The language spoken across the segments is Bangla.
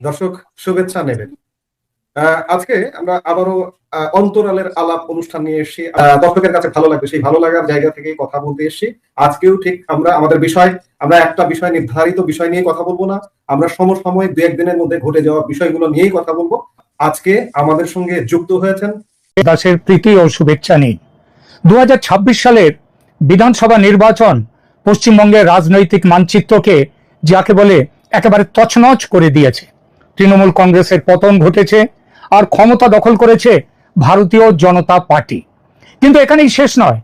দর্শক শুভেচ্ছা নেবেন। আজকে আমরা আবারও অন্তরালের আলাপ অনুষ্ঠান নিয়ে এসেছি। দর্শকের কাছে ভালো লাগবে সেই ভালো লাগার জায়গা থেকে কথা বলতে এসেছি। আজকেও ঠিক আমরা আমাদের বিষয়, আমরা একটা বিষয় নির্ধারিত বিষয় নিয়ে কথা বলবো না। আমরা সমসাময়িক দু একদিনের মধ্যে ঘটে যাওয়া বিষয়গুলো নিয়েই কথা বলবো। আজকে আমাদের সঙ্গে যুক্ত হয়েছেন দাসের প্রীতি ও শুভেচ্ছা নিন। 2026 সালের বিধানসভা নির্বাচন পশ্চিমবঙ্গের রাজনৈতিক মানচিত্রকে যাকে বলে একেবারে তছনছ করে দিয়েছে। তৃণমূল কংগ্রেসের পতন ঘটেছে আর ক্ষমতা দখল করেছে ভারতীয় জনতা পার্টি। কিন্তু এখানেই শেষ নয়।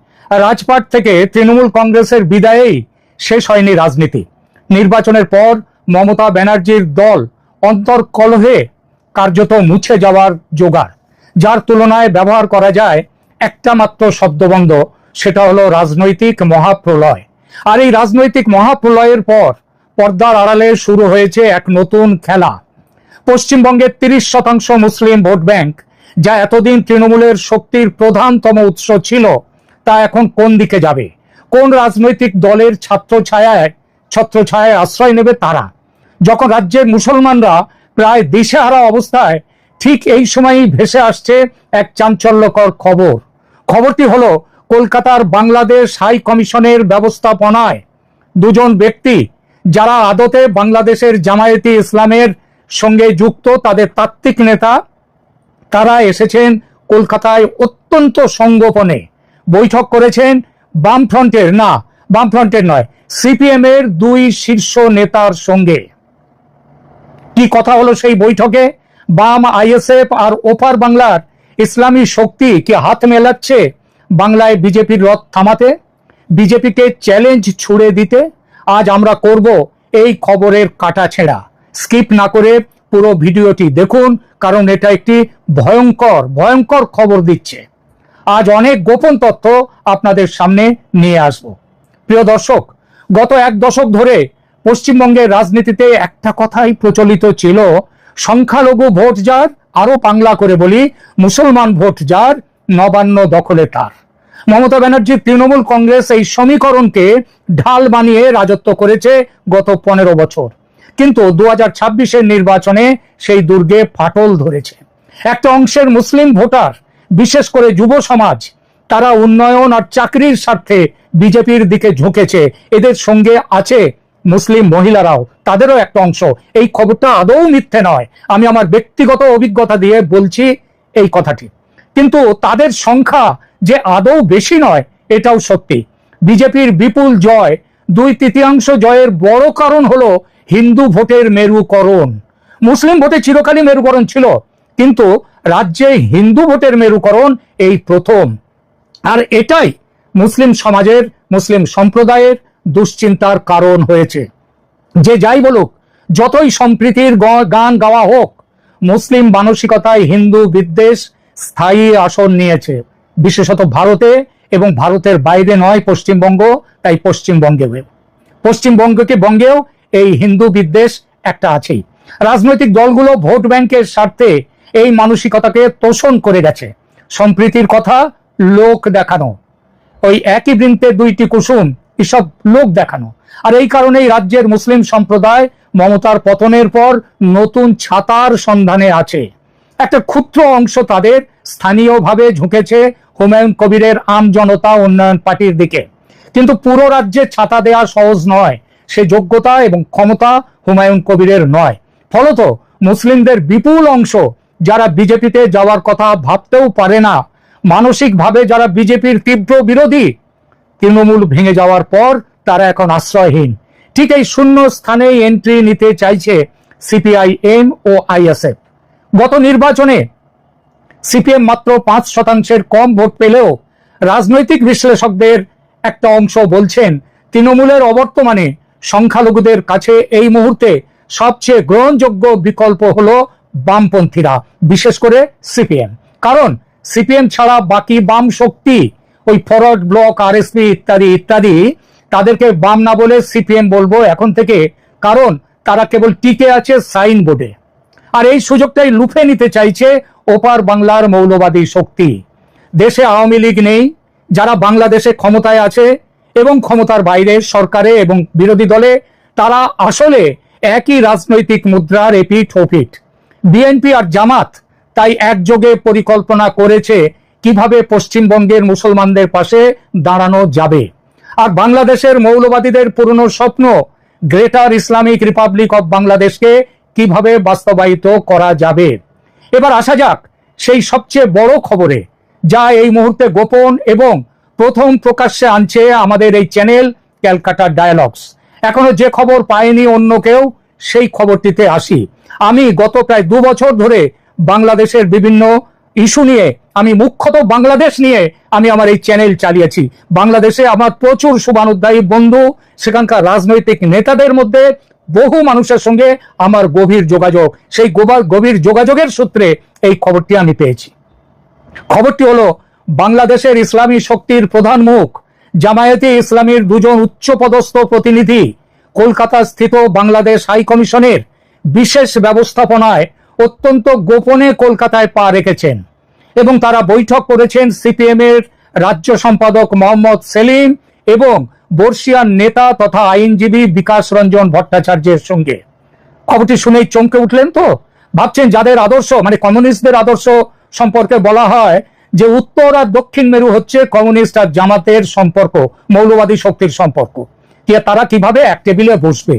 রাজপাট থেকে তৃণমূল কংগ্রেসের বিদায়েই শেষ হয়নি রাজনীতি। নির্বাচনের পর মমতা ব্যানার্জির দল অন্তর্কলহে কার্যত মুছে যাওয়ার জোগাড়, যার তুলনায় ব্যবহার করা যায় একটা মাত্র শব্দবন্ধ, সেটা হলো রাজনৈতিক মহাপ্রলয়। আর এই রাজনৈতিক মহাপ্রলয়ের পর পর্দার আড়ালে শুরু হয়েছে এক নতুন খেলা। পশ্চিমবঙ্গের 30% মুসলিম ভোট ব্যাংক, যা এতদিন তৃণমূলের শক্তির প্রধানতম উৎস ছিল, তা এখন কোন দিকে যাবে? কোন রাজনৈতিক দলের ছত্রছায়ায় আশ্রয় নেবে তারা? যখন রাজ্যের মুসলমানরা প্রায় দিশেহারা অবস্থায়, ঠিক এই সময়ই ভেসে আসছে এক চাঞ্চল্যকর খবর। খবরটি হলো কলকাতার বাংলাদেশ হাই কমিশনের ব্যবস্থাপনায় দুজন ব্যক্তি, যারা আদতে বাংলাদেশের জামায়াতে ইসলামের সঙ্গে যুক্ত, তাদের তাত্ত্বিক নেতা, তারা এসেছেন কলকাতায় অত্যন্ত সংগোপনে। বৈঠক করেছেন বামফ্রন্টের নয়, সিপিএম এর দুই শীর্ষ নেতার সঙ্গে। কি কথা হলো সেই বৈঠকে? বাম আইএসএফ আর ওপার বাংলার ইসলামী শক্তি কি হাত মেলাচ্ছে বাংলায় বিজেপির রথ থামাতে, বিজেপিকে চ্যালেঞ্জ ছুড়ে দিতে? আজ আমরা করব এই খবরের কাটাছেঁড়া। স্কিপ না করে পুরো ভিডিওটি দেখুন, কারণ এটা একটি ভয়ঙ্কর খবর দিচ্ছে। আজ অনেক গোপন তথ্য আপনাদের সামনে নিয়ে আসব। প্রিয় দর্শক, গত এক দশক ধরে পশ্চিমবঙ্গের রাজনীতিতে একটা কথাই প্রচলিত ছিল: সংখ্যালঘু ভোট যার, আরো বাংলা করে বলি, মুসলমান ভোট যার, নবান্ন দখলে তার। মমতা ব্যানার্জির তৃণমূল কংগ্রেস এই সমীকরণকে ঢাল বানিয়ে রাজত্ব করেছে গত 15 বছর। কিন্তু 2026-এর নির্বাচনে সেই দুর্গে ফাটল ধরেছে। একটা অংশের মুসলিম ভোটার, বিশেষ করে যুব সমাজ, তারা উন্নয়ন আর চাকরির স্বার্থে বিজেপির দিকে ঝুঁকেছে। এদের সঙ্গে আছে মুসলিম মহিলারাও, তাদেরও একটা অংশ। এই খবরটা আদৌ মিথ্যে নয়, আমি আমার ব্যক্তিগত অভিজ্ঞতা দিয়ে বলছি এই কথাটি। কিন্তু তাদের সংখ্যা যে আদৌ বেশি নয়, এটাও সত্যি। বিজেপির বিপুল জয়, 2/3 জয়ের বড় কারণ হলো হিন্দু ভোটের মেরুকরণ। মুসলিম ভোটে চিরকালই মেরুকরণ ছিল, কিন্তু রাজ্যে হিন্দু ভোটের মেরুকরণ এই প্রথম। আর এটাই মুসলিম সম্প্রদায়ের দুশ্চিন্তার কারণ হয়েছে। যে যাই বলুক, যতই সম্প্রীতির গান গাওয়া হোক, মুসলিম মানসিকতায় হিন্দু বিদ্বেষ স্থায়ী আসন নিয়েছে, বিশেষত ভারতে, এবং ভারতের বাইরে নয় পশ্চিমবঙ্গ। তাই পশ্চিমবঙ্গেও এই হিন্দু বিদ্বেষ একটা আছেই। রাজনৈতিক দলগুলো ভোট ব্যাংকের স্বার্থে এই মানসিকতাকে তোষণ করে গেছে। সম্প্রীতির কথা লোক দেখানো, ওই একই বৃন্তে দুইটি কুসুম, এসব লোক দেখানো। আর এই কারণেই রাজ্যের মুসলিম সম্প্রদায় মমতার পতনের পর নতুন ছাতার সন্ধানে আছে। একটা ক্ষুদ্র অংশ তাদের স্থানীয়ভাবে ঝুঁকেছে হুমায়ুন কবিরের আম জনতা উন্নয়ন পার্টির দিকে। কিন্তু পুরো রাজ্যে ছাতা দেওয়া সহজ নয়, সে যোগ্যতা এবং ক্ষমতা হুমায়ুন কবিরের নয়। ফলত মুসলিমদের বিপুল অংশ, যারা বিজেপিতে যাওয়ার কথা ভাবতেও পারে না, মানসিকভাবে যারা বিজেপির তীব্র বিরোধী, তৃণমূল ভেঙে যাওয়ার পর তারা এখন আশ্রয়হীন। ঠিক এই শূন্য স্থানে এন্ট্রি নিতে চাইছে সিপিআইএম ও আইএসএফ। গত নির্বাচনে সিপিএম মাত্র 5% কম ভোট পেলেও রাজনৈতিক বিশ্লেষকদের একটা অংশ বলছেন তৃণমূলের অবর্তমানে সংখ্যালঘুদের কাছে এই মুহূর্তে সবচেয়ে গ্রহণযোগ্য বিকল্প হলো বামপন্থীরা, বিশেষ করে সিপিএম। কারণ সিপিএম ছাড়া বাকি বাম শক্তি, ওই ফরওয়ার্ড ব্লক, আরএসপি ইত্যাদি, তাদেরকে বাম না বলে সিপিএম বলবো এখন থেকে, কারণ তারা কেবল টিকে আছে সাইন বোর্ডে। আর এই সুযোগটাই লুফে নিতে চাইছে ওপার বাংলার মৌলবাদী শক্তি। দেশে আওয়ামী লীগ নেই, যারা বাংলাদেশে ক্ষমতায় আছে এবং ক্ষমতার বাইরে সরকারে এবং বিরোধী দলে, তারা আসলে একই রাজনৈতিক মুদ্রার এপিঠ ওপিঠ। বিএনপি আর জামাত তাই একযোগে পরিকল্পনা করেছে কিভাবে পশ্চিমবঙ্গের মুসলমানদের পাশে দাঁড়ানো যাবে। আর বাংলাদেশের মৌলবাদীদের পুরনো স্বপ্ন গ্রেটার ইসলামিক রিপাবলিক অব বাংলাদেশকে কিভাবে বাস্তবায়িত করা যাবে। এবার আসা যাক সেই সবচেয়ে বড় খবরে, যা এই মুহূর্তে গোপন এবং প্রথম প্রকাশ্যে আনছে আমাদের এই চ্যানেল ক্যালকাটা ডায়ালগস। এখনো যে খবর পায়নি অন্য কেউ, সেই খবরটিতে আসি। আমি গত প্রায় 2 বছর ধরে বাংলাদেশের বিভিন্ন ইস্যু নিয়ে, আমি মুখ্যত বাংলাদেশ নিয়ে আমি আমার এই চ্যানেল চালিয়েছি। বাংলাদেশে আমার প্রচুর শুভানুধ্যায়ী বন্ধু, সেখানকার রাজনৈতিক নেতাদের মধ্যে বহু মানুষের সঙ্গে আমার গভীর যোগাযোগ। সেই গভীর যোগাযোগের সূত্রে এই খবরটি আমি পেয়েছি। খবরটি হলো, বাংলাদেশের ইসলামী শক্তির প্রধান মুখ জামায়াতে ইসলামীর 2 জন উচ্চপদস্থ প্রতিনিধি কলকাতা স্থিত বাংলাদেশ হাই কমিশনের বিশেষ ব্যবস্থাপনায় অত্যন্ত গোপনে কলকাতায় পা রেখেছেন এবং তারা বৈঠক করেছেন সিপিএম এর রাজ্য সম্পাদক মোহাম্মদ সেলিম এবং বর্ষিয়ান নেতা তথা আইনজীবী বিকাশ রঞ্জন ভট্টাচার্যের সঙ্গে। খবরটি শুনেই চমকে উঠলেন তো? ভাবছেন যাদের আদর্শ, মানে কমিউনিস্টদের আদর্শ সম্পর্কে বলা হয় যে উত্তর আর দক্ষিণ মেরু হচ্ছে কমিউনিস্ট আর জামাতের সম্পর্ক, মৌলবাদী শক্তির সম্পর্ক, তারা কিভাবে এক টেবিলে বসবে,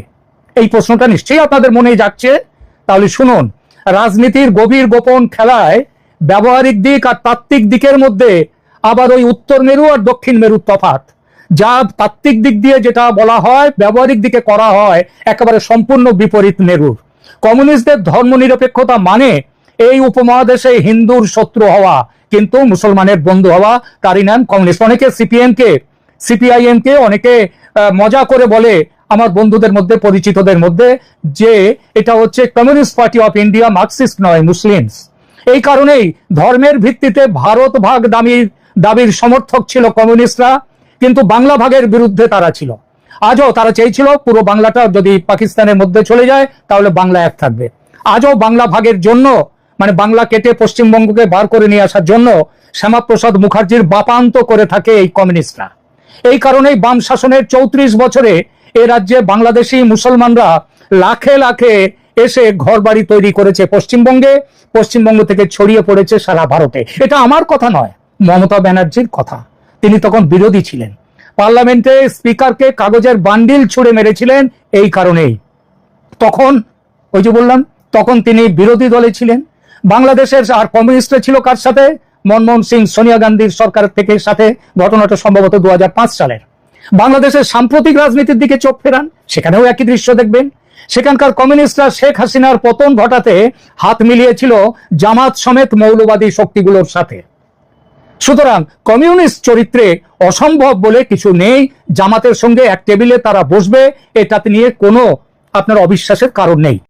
এই প্রশ্নটা নিশ্চয়ই আপনাদের মনে যাচ্ছে। তাহলে শুনুন, রাজনীতির গভীর গোপন খেলায় ব্যবহারিক দিক আর তাত্ত্বিক দিকের মধ্যে আবার ওই উত্তর মেরু আর দক্ষিণ মেরুর তফাৎ। যা তাত্ত্বিক দিক দিয়ে যেটা বলা হয়, ব্যবহারিক দিকে করা হয় একেবারে সম্পূর্ণ বিপরীত মেরুর। কমিউনিস্টদের ধর্মনিরপেক্ষতা মানে এই উপমহাদেশে হিন্দুর শত্রু হওয়া কিন্তু মুসলমানের বন্ধু হওয়া, তারই নাম কমিউনিস্ট। অনেকে সিপিআইএম কে অনেকে মজা করে বলে আমার বন্ধুদের মধ্যে, পরিচিতদের মধ্যে, যে এটা হচ্ছে communist party of India, Marxist নয়, মুসলিমস। এই কারণেই ধর্মের ভিত্তিতে ভারত ভাগ দাবির সমর্থক ছিল কমিউনিস্টরা, কিন্তু বাংলা ভাগের বিরুদ্ধে তারা ছিল। আজও তারা চেয়েছিল পুরো বাংলাটা যদি পাকিস্তানের মধ্যে চলে যায় তাহলে বাংলা এক থাকবে। আজও বাংলা ভাগের জন্য, মানে বাংলা কেটে পশ্চিমবঙ্গকে বার করে নিয়ে আসার জন্য শ্যামাপ্রসাদ মুখার্জির বাপান্ত করে থাকে এই কমিউনিস্টরা। এই কারণেই বাম শাসনের 34 বছরে এ রাজ্যে বাংলাদেশি মুসলমানরা লাখে লাখে এসে ঘরবাড়ি তৈরি করেছে পশ্চিমবঙ্গে, পশ্চিমবঙ্গ থেকে ছড়িয়ে পড়েছে সারা ভারতে। এটা আমার কথা নয়, মমতা ব্যানার্জির কথা। তিনি তখন বিরোধী ছিলেন, পার্লামেন্টে স্পিকারকে কাগজের বান্ডিল ছুঁড়ে মেরেছিলেন এই কারণেই। তখন ওই যে বললাম, তখন তিনি বিরোধী দলে ছিলেন। বাংলাদেশের আর কমিউনিস্টরা ছিল কার সাথে? মনমোহন সিং, সোনিয়া গান্ধীর সরকারের থেকে সাথে। ঘটনাটা সম্ভবত 2005 সালের। বাংলাদেশের সাম্প্রতিক রাজনীতির দিকে চোখ ফেরান, সেখানেও একই দৃশ্য দেখবেন। সেখানকার কমিউনিস্টরা শেখ হাসিনার পতন ঘটাতে হাত মিলিয়েছিল জামাত সমেত মৌলবাদী শক্তিগুলোর সাথে। সুতরাং কমিউনিস্ট চরিত্রে অসম্ভব বলে কিছু নেই। জামাতের সঙ্গে এক টেবিলে তারা বসবে, এটাতে নিয়ে কোনো আপনার অবিশ্বাসের কারণ নেই।